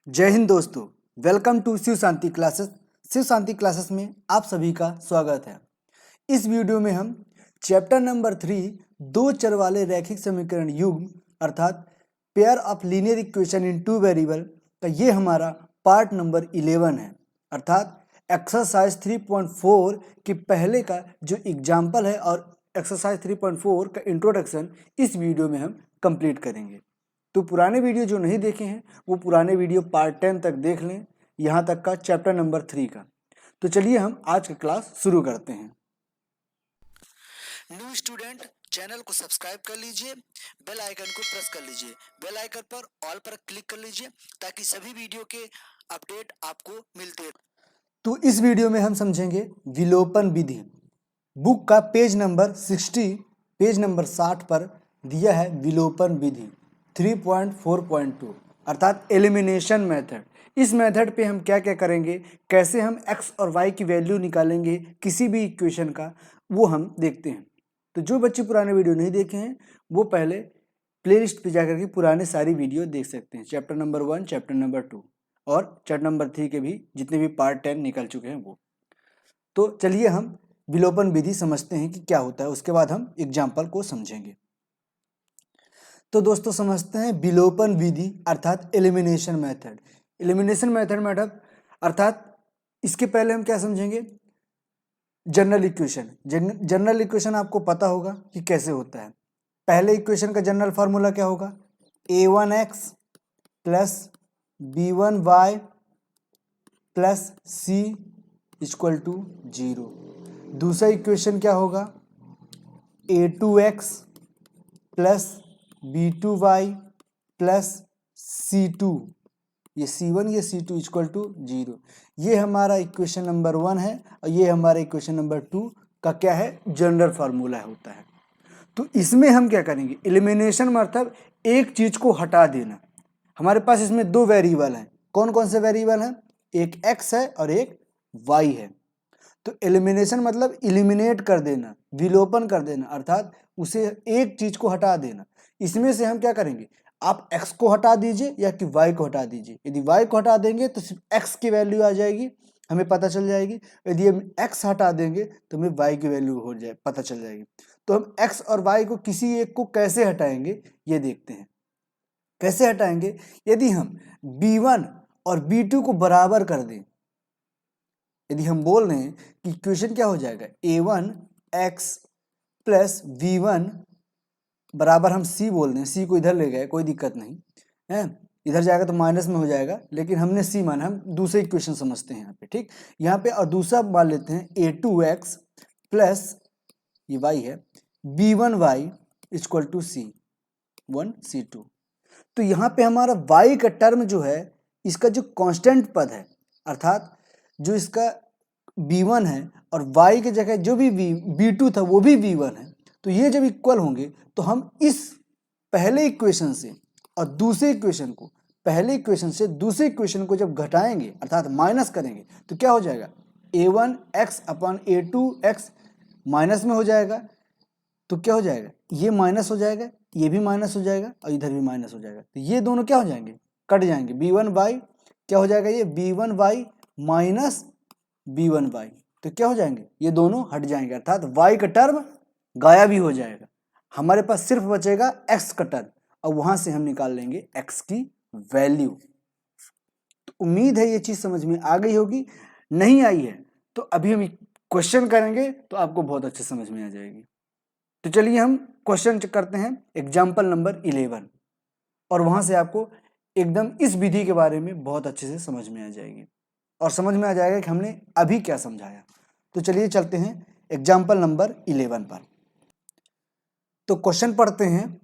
जय हिंद दोस्तों, welcome to Shiv Shanti classes. Shiv Shanti classes में आप सभी का स्वागत है। इस वीडियो में हम चैप्टर नंबर 3 दो चर वाले रैखिक समीकरण युग्म अर्थात pair of linear equation in two variable का ये हमारा पार्ट नंबर 11 है। अर्थात एक्सरसाइज 3.4 के पहले का जो एग्जाम्पल है और एक्सरसाइज 3.4 का इंट्रोडक्शन इस वीडियो में हम कंप्लीट करेंगे। तो पुराने वीडियो जो नहीं देखे हैं वो पुराने वीडियो पार्ट 10 तक देख लें, यहाँ तक का चैप्टर नंबर 3 का। तो चलिए हम आज का क्लास शुरू करते हैं। न्यू स्टूडेंट चैनल को सब्सक्राइब कर लीजिए, बेल आइकन को प्रेस कर लीजिए, बेल आइकन पर ऑल पर क्लिक कर लीजिए ताकि सभी वीडियो के अपडेट आपको मिलते हैं। तो इस वीडियो में हम समझेंगे विलोपन विधि। बुक का पेज नंबर 60 पर दिया है विलोपन विधि 3.4.2 अर्थात एलिमिनेशन मेथड। इस मेथड पे हम क्या क्या करेंगे, कैसे हम x और y की वैल्यू निकालेंगे किसी भी इक्वेशन का, वो हम देखते हैं। तो जो बच्चे पुराने वीडियो नहीं देखे हैं वो पहले प्लेलिस्ट पे जाकर के पुराने सारी वीडियो देख सकते हैं, चैप्टर नंबर 1, चैप्टर नंबर 2 और चैप्टर नंबर 3 के भी जितने भी पार्ट 10 निकल चुके हैं वो। तो चलिए हम विलोपन विधि समझते हैं कि क्या होता है, उसके बाद हम एग्जाम्पल को समझेंगे। तो दोस्तों समझते हैं विलोपन विधि अर्थात एलिमिनेशन मेथड। एलिमिनेशन मेथड अर्थात इसके पहले हम क्या समझेंगे, जनरल इक्वेशन। जनरल इक्वेशन आपको पता होगा कि कैसे होता है। पहले इक्वेशन का जनरल फार्मूला क्या होगा, a1x plus b1y plus c equal to 0। दूसरा इक्वेशन क्या होगा, a2x plus b2y plus c2, ये c1 ये c2 इक्वल टू 0। ये हमारा इक्वेशन नंबर 1 है और ये हमारा इक्वेशन नंबर 2 का क्या है, जनरल फार्मूला होता है। तो इसमें हम क्या करेंगे, एलिमिनेशन मतलब एक चीज को हटा देना। हमारे पास इसमें दो वेरिएबल हैं, कौन कौन से वेरिएबल हैं, एक x है और एक y है। तो एलिमिनेशन मतलब इलिमिनेट कर देना, विलोपन कर देना, अर्थात उसे एक चीज को हटा देना। इसमें से हम क्या करेंगे, आप x को हटा दीजिए या कि y को हटा दीजिए। यदि y को हटा देंगे तो सिर्फ x की वैल्यू आ जाएगी, हमें पता चल जाएगी। यदि हम x हटा देंगे तो हमें y की वैल्यू हो जाए पता चल जाएगी। तो हम x और y को किसी एक को कैसे हटाएंगे ये देखते हैं। कैसे हटाएंगे, यदि हम b1 और b2 को बराबर कर दें, यदि हम बोल रहे हैं कि इक्वेशन क्या हो जाएगा, a1x प्लस v1 बराबर हम c बोल रहे हैं, c को इधर ले गए कोई दिक्कत नहीं है, इधर जाएगा तो माइनस में हो जाएगा, लेकिन हमने c माना, हम दूसरे इक्वेशन समझते हैं यहाँ पे, ठीक। यहाँ पे और दूसरा मान लेते हैं a2x प्लस ये y है b1y equal to c1 c2। तो यहाँ पे हमारा y का टर्म जो है, इसका जो कांस्टेंट पद है, अर्थात जो इसका b1 है और y की जगह जो भी b2 था वो भी b1 है, तो ये जब इक्वल होंगे तो हम इस पहले इक्वेशन से और दूसरे इक्वेशन को, पहले इक्वेशन से दूसरे इक्वेशन को जब घटाएंगे अर्थात माइनस करेंगे तो क्या हो जाएगा, a1x अपन a2x माइनस में हो जाएगा। तो क्या हो जाएगा, ये माइनस हो जाएगा, ये भी माइनस हो जाएगा और इधर भी माइनस हो जाएगा। तो ये दोनों क्या हो जाएंगे, कट जाएंगे। b1y क्या हो जाएगा, ये b1y माइनस b1y, तो क्या हो जाएंगे, ये दोनों हट जाएंगे, अर्थात y का टर्म गायब ही हो जाएगा। हमारे पास सिर्फ बचेगा x का टर्म और वहां से हम निकाल लेंगे x की वैल्यू। तो उम्मीद है ये चीज समझ में आ गई होगी, नहीं आई है तो अभी हम क्वेश्चन करेंगे तो आपको बहुत अच्छे समझ में आ जाएगी। तो चलिए हम क्वेश्चन करते हैं एग्जाम्पल नंबर 11 और वहां से आपको एकदम इस विधि के बारे में बहुत अच्छे से समझ में आ जाएगी और समझ में आ जाएगा कि हमने अभी क्या समझाया। तो चलिए चलते हैं एग्जाम्पल नंबर 11 पर। तो क्वेश्चन पढ़ते हैं,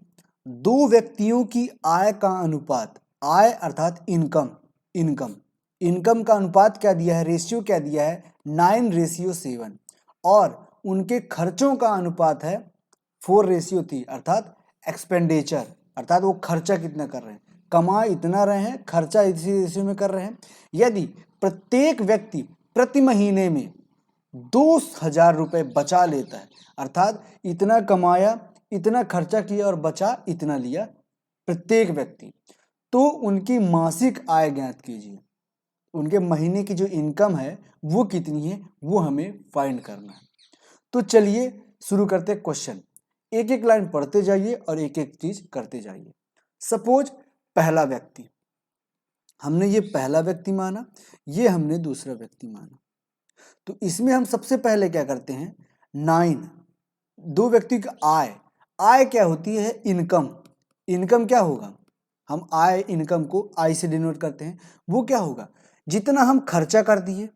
दो व्यक्तियों की आय का अनुपात, आय अर्थात इनकम, इनकम का अनुपात क्या दिया है, रेशियो क्या दिया है, 9:7 और उनके खर्चों का अनुपात है 4:3 अर्थात एक्सपेंडिचर, अर्थात वो खर्चा कितना कर रहे हैं, कमा इतना रहे हैं, खर्चा इसी रेशियो में कर रहे हैं। यदि प्रत्येक व्यक्ति प्रति महीने में 2,000 रुपये बचा लेता है, अर्थात इतना कमाया, इतना खर्चा किया और बचा इतना लिया प्रत्येक व्यक्ति, तो उनकी मासिक आय ज्ञात कीजिए। उनके महीने की जो इनकम है वो कितनी है वो हमें फाइंड करना है। तो चलिए शुरू करते हैं क्वेश्चन। एक एक लाइन पढ़ते जाइए और एक एक चीज करते जाइए। सपोज पहला व्यक्ति, हमने ये पहला व्यक्ति माना, ये हमने दूसरा व्यक्ति माना। तो इसमें हम सबसे पहले क्या करते हैं, 9, दो व्यक्ति का आय। आय क्या होती है, इनकम। इनकम क्या होगा, हम आय इनकम को आई से डिनोट करते हैं। वो क्या होगा, जितना हम खर्चा कर दिए,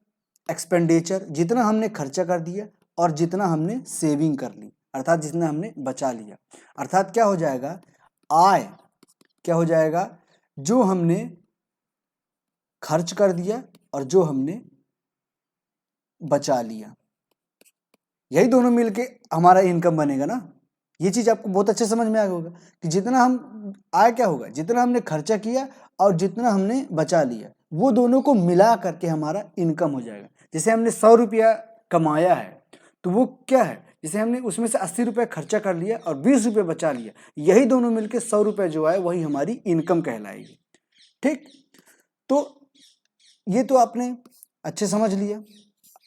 एक्सपेंडिचर, जितना हमने खर्चा कर दिया और जितना हमने सेविंग कर ली, अर्थात जितना हमने बचा लिया। अर्थात क्या हो जाएगा, आय क्या हो जाएगा, जो हमने खर्च कर दिया और जो हमने बचा लिया, यही दोनों मिलके हमारा इनकम बनेगा ना। ये चीज आपको बहुत अच्छे समझ में आ गया होगा कि जितना हम आय क्या होगा, जितना हमने खर्चा किया और जितना हमने बचा लिया, वो दोनों को मिला करके हमारा इनकम हो जाएगा। जैसे हमने 100 रुपया कमाया है तो वो क्या है, जैसे हमने उसमें से 80 रुपये खर्चा कर लिया और 20 रुपये बचा लिया, यही दोनों मिलके 100 रुपये जो आए वही हमारी इनकम कहलाएगी। ठीक, तो ये तो आपने अच्छे समझ लिया।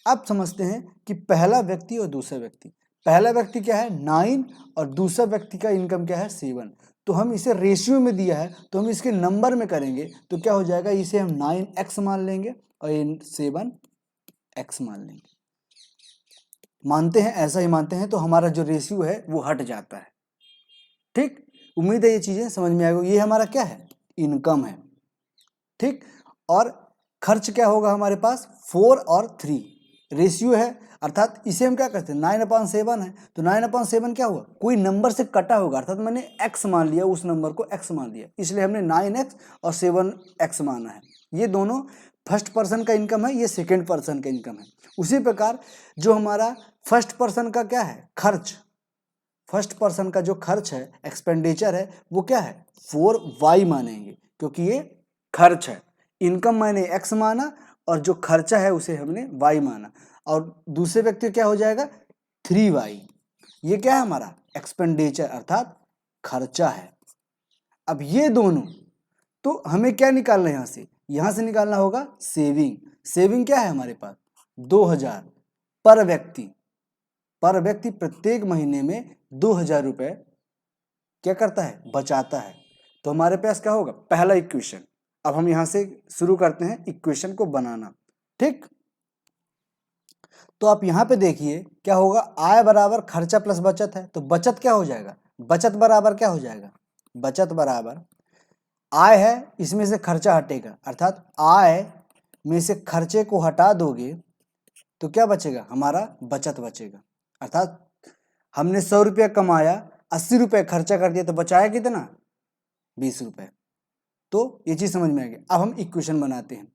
अब समझते हैं कि पहला व्यक्ति और दूसरा व्यक्ति। पहला व्यक्ति क्या है, 9 और दूसरा व्यक्ति का इनकम क्या है, 7। तो हम इसे रेशियो में दिया है तो हम इसके नंबर में करेंगे तो क्या हो जाएगा, इसे हम 9x मान लेंगे और ये 7x मान लेंगे। मानते हैं, ऐसा ही मानते हैं, तो हमारा जो रेशियो है वो हट जाता है। ठीक, उम्मीद है ये चीजें समझ में आएगी। ये हमारा क्या है, इनकम है। ठीक, और खर्च क्या होगा हमारे पास, 4 और 3 रेशियो है, अर्थात इसे हम क्या करते हैं, 9/7 है तो 9/7 क्या हुआ, कोई नंबर से कटा होगा, अर्थात मैंने x मान लिया, उस नंबर को x मान लिया, इसलिए हमने 9x और 7x माना है। ये दोनों फर्स्ट पर्सन का इनकम है, ये सेकेंड पर्सन का इनकम है। उसी प्रकार जो हमारा फर्स्ट पर्सन का क्या है, खर्च, फर्स्ट पर्सन का जो खर्च है, एक्सपेंडिचर है, वो क्या है, 4y मानेंगे क्योंकि ये खर्च है। इनकम मैंने x माना और जो खर्चा है उसे हमने y माना, और दूसरे व्यक्ति क्या हो जाएगा, 3y। ये क्या है हमारा, एक्सपेंडिचर अर्थात खर्चा है। अब ये दोनों, तो हमें क्या निकालना है, यहां से निकालना होगा सेविंग। सेविंग क्या है हमारे पास, 2000 पर व्यक्ति। पर व्यक्ति प्रत्येक महीने में 2000 रुपए क्या करता है, बचाता है। तो हमारे पास क्या होगा, पहला इक्वेशन। अब हम यहां से शुरू करते हैं इक्वेशन को बनाना। ठीक, तो आप यहां पे देखिए क्या होगा, आय बराबर खर्चा प्लस बचत है, तो बचत क्या हो जाएगा, बचत बराबर क्या हो जाएगा, बचत बराबर आय है, इसमें से खर्चा हटेगा, अर्थात आय में से खर्चे को हटा दोगे तो क्या बचेगा, हमारा बचत बचेगा। अर्थात हमने 100 रुपया कमाया, 80 रुपये खर्चा कर दिया, तो बचाया कितना, 20 रुपये। तो ये चीज समझ में आ गई। अब हम इक्वेशन बनाते हैं।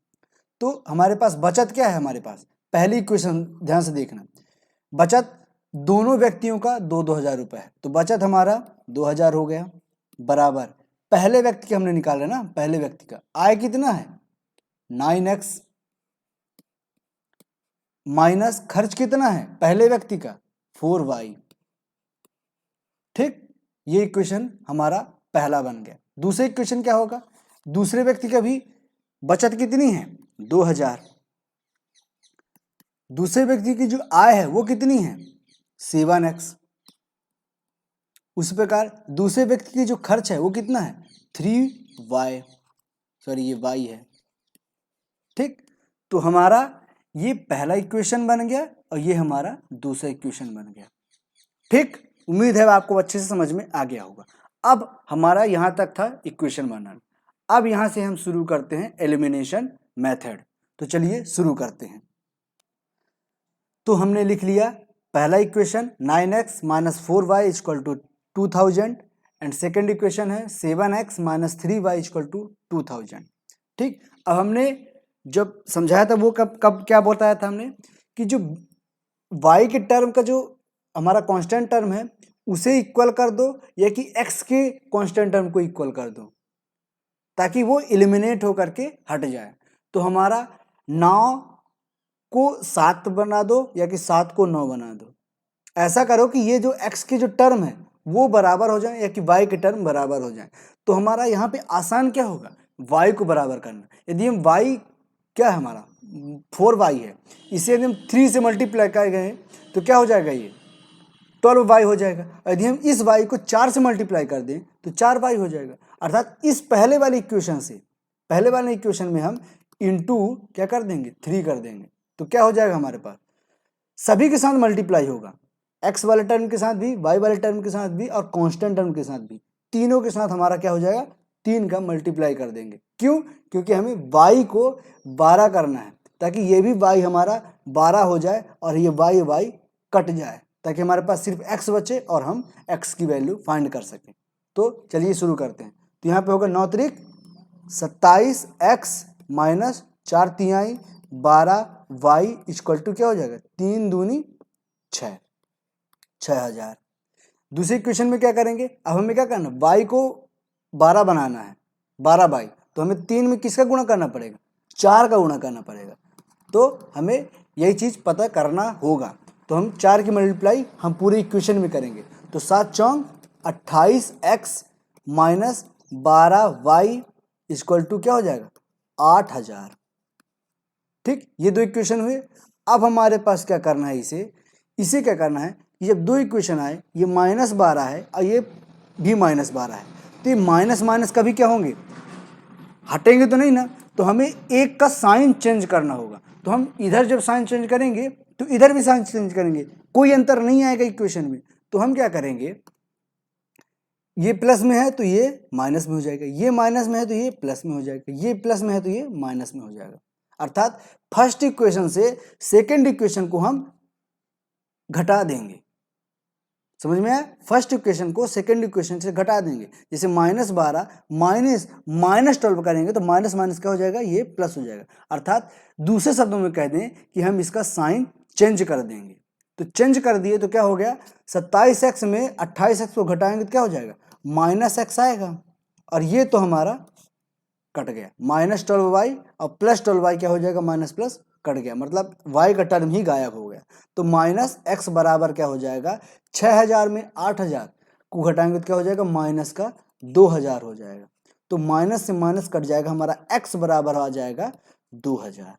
तो हमारे पास बचत क्या है, हमारे पास पहली इक्वेशन ध्यान से देखना, बचत दोनों व्यक्तियों का 2-2 हजार रुपये है, तो बचत हमारा 2000 हो गया, बराबर पहले व्यक्ति का हमने निकाला ना, पहले व्यक्ति का आय कितना है, 9x, माइनस खर्च कितना है पहले व्यक्ति का, 4y। ठीक, ये इक्वेशन हमारा पहला बन गया। दूसरा इक्वेशन क्या होगा, दूसरे व्यक्ति का भी बचत कितनी है, 2000, दूसरे व्यक्ति की जो आय है वो कितनी है, 7x। उस प्रकार दूसरे व्यक्ति की जो खर्च है वो कितना है, 3y, सॉरी ये y है। ठीक, तो हमारा ये पहला इक्वेशन बन गया और ये हमारा दूसरा इक्वेशन बन गया। ठीक, उम्मीद है आपको अच्छे से समझ में आ गया होगा। अब हमारा यहां तक था इक्वेशन बनाना। अब यहां से हम शुरू करते हैं एलिमिनेशन मेथड। तो चलिए शुरू करते हैं। तो हमने लिख लिया पहला equation 9x - 4y = 2000 and second equation है 7x - 3y = 2000। ठीक, अब हमने जब समझाया था वो कब कब क्या बताया था हमने कि जो y के टर्म का जो हमारा कांस्टेंट टर्म है उसे इक्वल कर दो या कि x के कांस्टेंट टर्म को इक्वल कर दो ताकि वो एलिमिनेट होकर के हट जाए। तो हमारा 9 को 7 बना दो या कि 7 को 9 बना दो। ऐसा करो कि ये जो x की जो टर्म है वो बराबर हो जाए या कि y के टर्म बराबर हो जाए। तो हमारा यहाँ पे आसान क्या होगा, y को बराबर करना। यदि हम y क्या है हमारा 4y है, इसे यदि हम 3 से मल्टीप्लाई कर गए तो क्या हो जाएगा, ये 12y हो जाएगा। यदि हम इस y को 4 से मल्टीप्लाई कर दें तो 4y हो जाएगा। अर्थात इस पहले वाले इक्वेशन से, पहले वाले इक्वेशन में हम इंटू क्या कर देंगे, 3 कर देंगे। तो क्या हो जाएगा, हमारे पास सभी के साथ मल्टीप्लाई होगा, x वाले टर्म के साथ भी, y वाले टर्म के साथ भी और कांस्टेंट टर्म के साथ भी, तीनों के साथ हमारा क्या हो जाएगा, 3 का मल्टीप्लाई कर देंगे। क्यों, क्योंकि हमें y को 12 करना है, ताकि ये भी y हमारा 12 हो जाए और ये y कट जाए, ताकि हमारे पास सिर्फ x बचे और हम x की वैल्यू फाइंड कर सकें। तो चलिए शुरू करते हैं। तो यहाँ पे होगा 9 त्रिक 27 x माइनस 4 तिहाई 12 y इक्वल टू क्या हो जाएगा, 3 दूनी 6, 6000। दूसरे क्वेश्चन में क्या करेंगे, अब हमें क्या करना, y को 12 बनाना है, 12y, तो हमें 3 में किसका गुणा करना पड़ेगा, 4 का गुणा करना पड़ेगा। तो हमें यही चीज़ पता करना होगा। तो हम 4 की मल्टीप्लाई हम पूरे इक्वेशन में करेंगे। तो 7 चौंग 28x minus 12y equal to क्या हो जाएगा, 8000। ठीक, ये दो इक्वेशन हुए। अब हमारे पास क्या करना है, इसे क्या करना है, ये जब दो इक्वेशन आए, ये -12 है और ये भी -12 है, तो ये माइनस माइनस कभी क्या होंगे, हटेंगे तो नहीं ना। तो हमें एक का साइन चेंज करना होगा। तो हम इधर जब साइन चेंज करेंगे तो इधर भी साइन चेंज करेंगे, कोई अंतर नहीं आएगा इक्वेशन में। तो हम क्या करेंगे, ये प्लस में है तो ये माइनस में हो जाएगा, ये माइनस में है तो ये प्लस में हो जाएगा, ये प्लस में है तो ये माइनस में हो जाएगा। अर्थात फर्स्ट इक्वेशन से सेकेंड इक्वेशन को हम घटा देंगे। समझ में आया, फर्स्ट इक्वेशन को सेकेंड इक्वेशन से घटा देंगे। जैसे -12 -12 करेंगे तो माइनस माइनस क्या हो जाएगा, ये प्लस हो जाएगा। अर्थात दूसरे शब्दों में कह दें कि हम इसका साइन चेंज कर देंगे। तो चेंज कर दिए तो क्या हो गया, 27x में 28x को घटाएंगे तो क्या हो जाएगा, -x आएगा। और ये तो हमारा कट गया, -12y और +12y क्या हो जाएगा, माइनस प्लस कट गया, मतलब y का टर्म ही गायब हो गया। तो -x बराबर क्या हो जाएगा, 6000 में 8000 को घटाएंगे तो क्या हो जाएगा, माइनस का 2000 हो जाएगा। तो माइनस से माइनस कट जाएगा, हमारा x बराबर आ जाएगा 2000।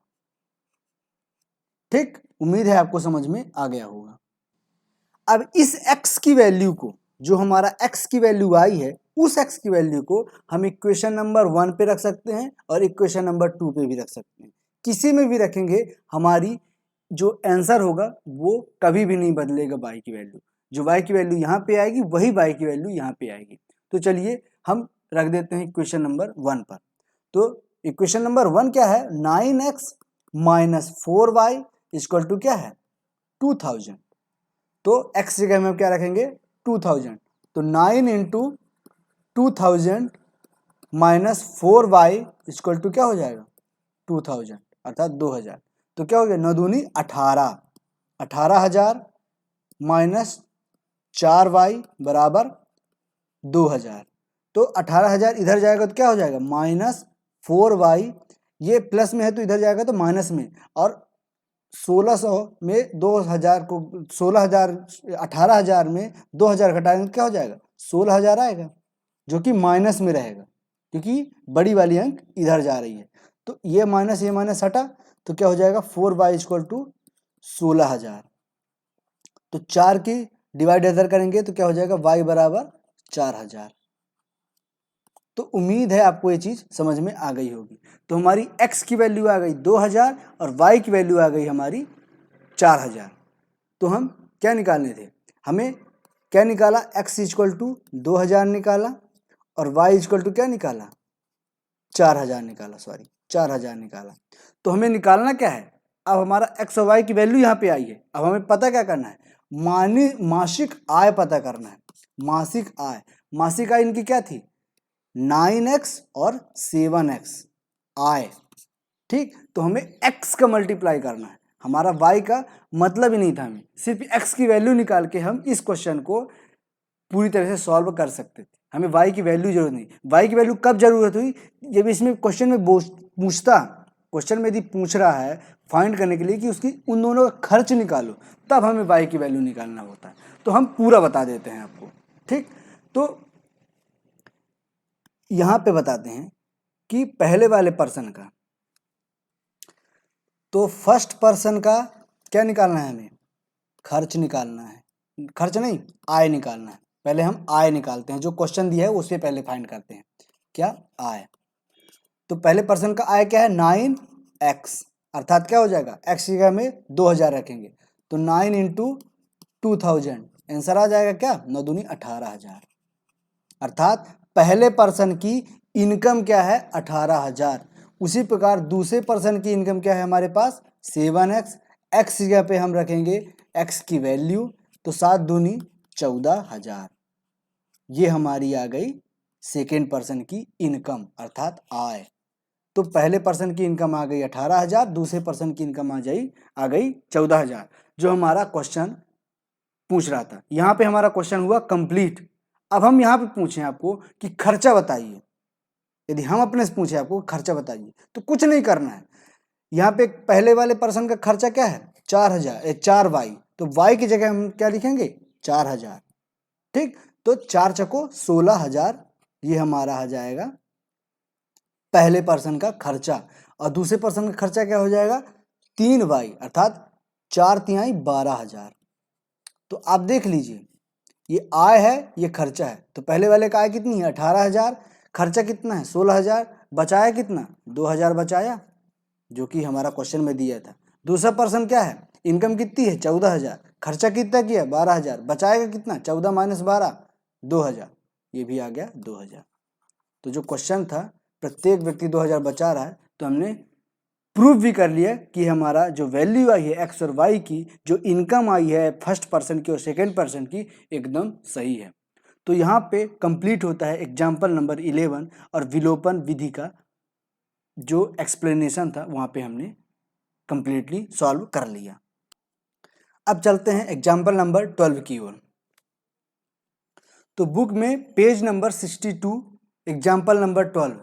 ठीक, उम्मीद है आपको समझ में आ गया होगा। अब इस x की वैल्यू को, जो हमारा x की वैल्यू आई है, उस x की वैल्यू को हम इक्वेशन नंबर 1 पे रख सकते हैं और इक्वेशन नंबर 2 पे भी रख सकते हैं। किसी में भी रखेंगे हमारी जो आंसर होगा वो कभी भी नहीं बदलेगा। y की वैल्यू, जो y की वैल्यू यहाँ पे आएगी वही y की वैल्यू यहाँ पे आएगी। तो चलिए हम रख देते हैं इक्वेशन नंबर 1 पर। तो इक्वेशन नंबर 1 क्या है, 9x minus 4y equal to क्या है, 2000। तो x जगह में क्या रखेंगे, 2000। तो 9 into 2000 minus 4y equal to क्या हो जाएगा, 2000 अर्थात 2000। तो क्या हो गया, 9 दूनी 18, 18000 माइनस 4y बराबर 2000। तो 18000 इधर जाएगा तो क्या हो जाएगा, -4y, ये प्लस में है तो इधर जाएगा तो माइनस में, और 1600 में 2000 को 16000 18000 में 2000 घटाएंगे तो क्या हो जाएगा, 16000 आएगा, जो कि माइनस में रहेगा क्योंकि बड़ी वाली अंक इधर जा रही है। तो ये माइनस हटा तो क्या हो जाएगा, 4y इक्वल टू 16000। तो 4 की डिवाइड इधर करेंगे तो क्या हो जाएगा, y बराबर 4000। तो उम्मीद है आपको ये चीज़ समझ में आ गई होगी। तो हमारी x की वैल्यू आ गई 2000 और y की वैल्यू आ गई हमारी 4000। तो हम क्या निकालने थे, हमें क्या निकाला, x इक्वल टू 2000 निकाला और y इक्वल टू क्या निकाला, 4000 निकाला, 4000 निकाला। तो हमें निकालना क्या है, अब हमारा x और y की वैल्यू यहाँ पे आई है। अब हमें पता क्या करना है, मासिक आय पता करना है। मासिक आय इनकी क्या थी, 9x और 7x आय। ठीक, तो हमें x का मल्टीप्लाई करना है, हमारा y का मतलब ही नहीं था। हमें सिर्फ x की वैल्यू निकाल के हम इस क्वेश्चन को पूरी तरह से सॉल्व कर सकते थे। हमें y की वैल्यू जरूरत नहीं। y की वैल्यू कब जरूरत हुई, जब इसमें क्वेश्चन में क्वेश्चन में यदि पूछ रहा है फाइंड करने के लिए कि उसकी उन दोनों का खर्च निकालो, तब हमें y की वैल्यू निकालना होता है। तो हम पूरा बता देते हैं आपको। ठीक, तो यहां पे बताते हैं कि पहले वाले पर्सन का, तो फर्स्ट पर्सन का क्या निकालना है, हमें खर्च निकालना है, खर्च नहीं आय निकालना है। पहले हम आय निकालते हैं, जो क्वेश्चन दिया है उससे पहले फाइंड करते हैं क्या, आय। तो पहले पर्सन का आय क्या है 9x, अर्थात क्या हो जाएगा x की जगह में 2000 रखेंगे तो 9 इंटू 2000, आंसर आ जाएगा क्या 9 दूनी 18,000। अर्थात पहले पर्सन की इनकम क्या है 18,000। उसी प्रकार दूसरे पर्सन की इनकम क्या है हमारे पास 7x, x की जगह पे हम रखेंगे x की वैल्यू, तो 7 दूनी 14,000। ये हमारी आ गई सेकेंड पर्सन की इनकम अर्थात आय। तो पहले पर्सन की इनकम आ गई 18,000, दूसरे पर्सन की इनकम आ गई 14,000, जो हमारा क्वेश्चन पूछ रहा था। यहाँ पे हमारा क्वेश्चन हुआ कंप्लीट। अब हम यहाँ पे पूछें आपको कि खर्चा बताइए, यदि हम अपने से पूछे आपको खर्चा बताइए तो कुछ नहीं करना है। यहाँ पे पहले वाले पर्सन का खर्चा क्या है 4 तो y की जगह हम क्या लिखेंगे 4,000। ठीक, तो 4 चको 16,000, ये हमारा आ जाएगा पहले पर्सन का खर्चा। और दूसरे पर्सन का खर्चा क्या हो जाएगा 3y, अर्थात 4 तिहाई 12,000। तो आप देख लीजिए ये आय है ये खर्चा है। तो पहले वाले का आय कितनी है 18,000, खर्चा कितना है 16,000, बचाया कितना 2,000 बचाया, जो कि हमारा क्वेश्चन में दिया था। दूसरा पर्सन क्या है इनकम कितनी है 14,000, खर्चा कितना किया 12,000, बचाएगा कितना 14 माइनस 12 2,000, ये भी आ गया 2,000। तो जो क्वेश्चन था प्रत्येक व्यक्ति 2,000 बचा रहा है, तो हमने प्रूव भी कर लिया कि हमारा जो वैल्यू आई है एक्स और वाई की, जो इनकम आई है फर्स्ट पर्सन की और सेकेंड पर्सन की, एकदम सही है। तो यहाँ पे कंप्लीट होता है एग्जाम्पल नंबर 11 और विलोपन विधि का जो एक्सप्लेनेशन था वहाँ पे हमने कंप्लीटली सॉल्व कर लिया। अब चलते हैं एग्जाम्पल नंबर 12 की ओर। तो बुक में पेज नंबर 62 एग्जाम्पल नंबर 12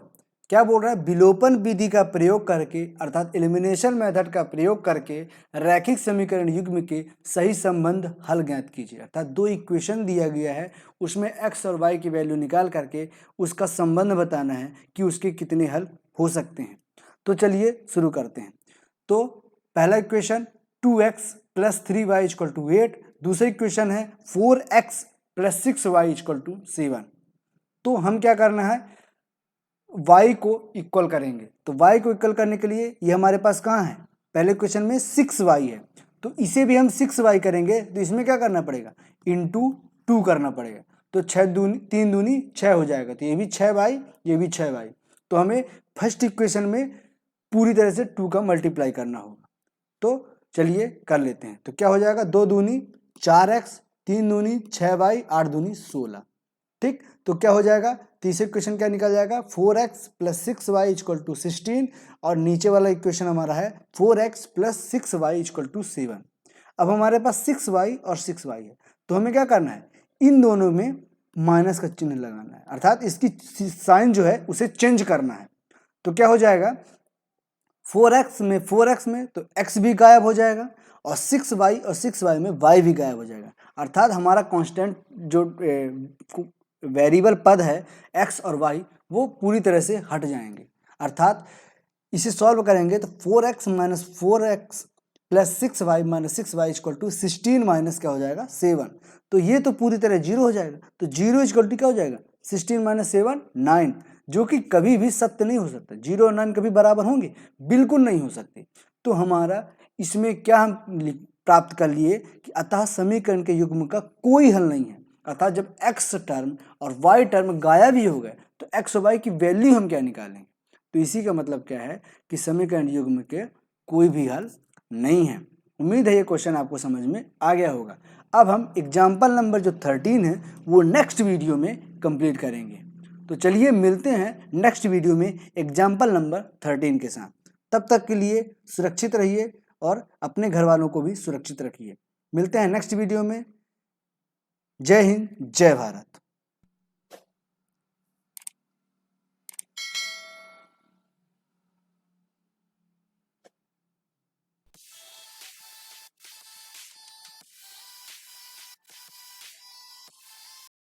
क्या बोल रहा है, विलोपन विधि का प्रयोग करके अर्थात एलिमिनेशन मेथड का प्रयोग करके रैखिक समीकरण युग्म के सही संबंध हल ज्ञात कीजिए। अर्थात दो इक्वेशन दिया गया है, उसमें x और y की वैल्यू निकाल करके उसका संबंध बताना है कि उसके कितने हल हो सकते हैं। तो चलिए शुरू करते हैं। तो पहला equation 2x plus 3y equal to 8, दूसरा इक्वेशन है 4x plus 6y equal to 7। तो हम क्या करना है y को इक्वल करेंगे। तो y को इक्वल करने के लिए ये हमारे पास कहाँ है, पहले क्वेश्चन में 6y है, तो इसे भी हम 6y करेंगे, तो इसमें क्या करना पड़ेगा इंटू 2 करना पड़ेगा। तो 3 दूनी 6 हो जाएगा, तो ये भी 6y ये भी 6y। तो हमें फर्स्ट इक्वेशन में पूरी तरह से 2 का मल्टीप्लाई करना होगा। तो चलिए कर लेते हैं। तो क्या हो जाएगा 2 दूनी 4x, 3 दूनी 6y, 8 दूनी 16। ठीक, तो क्या हो जाएगा तीसरे इक्वेशन क्या निकल जाएगा 4x plus 6y equal to 16, और नीचे वाला इक्वेशन हमारा है 4x plus 6y equal to 7। अब हमारे पास 6y और 6y है, तो हमें क्या करना है इन दोनों में माइनस का चिन्ह लगाना है, अर्थात इसकी साइन जो है उसे चेंज करना है। तो क्या हो जाएगा 4x में तो x भी गायब हो जाएगा, और 6y में y भी गायब हो जाएगा। अर्थात हमारा कांस्टेंट जो वेरिएबल पद है x और y वो पूरी तरह से हट जाएंगे। अर्थात इसे सॉल्व करेंगे तो 4x minus 4x plus 6y minus 6y equal to 16 minus क्या हो जाएगा 7। तो ये तो पूरी तरह जीरो हो जाएगा, तो जीरो इक्वल टू क्या हो जाएगा 16 माइनस 7 9, जो कि कभी भी सत्य नहीं हो सकता। 0 और 9 कभी बराबर होंगे, बिल्कुल नहीं हो सकते। तो हमारा इसमें क्या हम प्राप्त कर लिए कि अतः समीकरण के युग्म का कोई हल नहीं है। अर्थात जब x टर्म और y टर्म गायब ही हो गए तो x और y की वैल्यू हम क्या निकालेंगे। तो इसी का मतलब क्या है कि समीकरण युग्म के कोई भी हल नहीं है। उम्मीद है ये क्वेश्चन आपको समझ में आ गया होगा। अब हम एग्जाम्पल नंबर जो 13 है वो नेक्स्ट वीडियो में कंप्लीट करेंगे। तो चलिए मिलते हैं नेक्स्ट वीडियो में एग्जाम्पल नंबर 13 के साथ। तब तक के लिए सुरक्षित रहिए और अपने घर वालों को भी सुरक्षित रखिए। मिलते हैं नेक्स्ट वीडियो में। जय हिंद, जय भारत।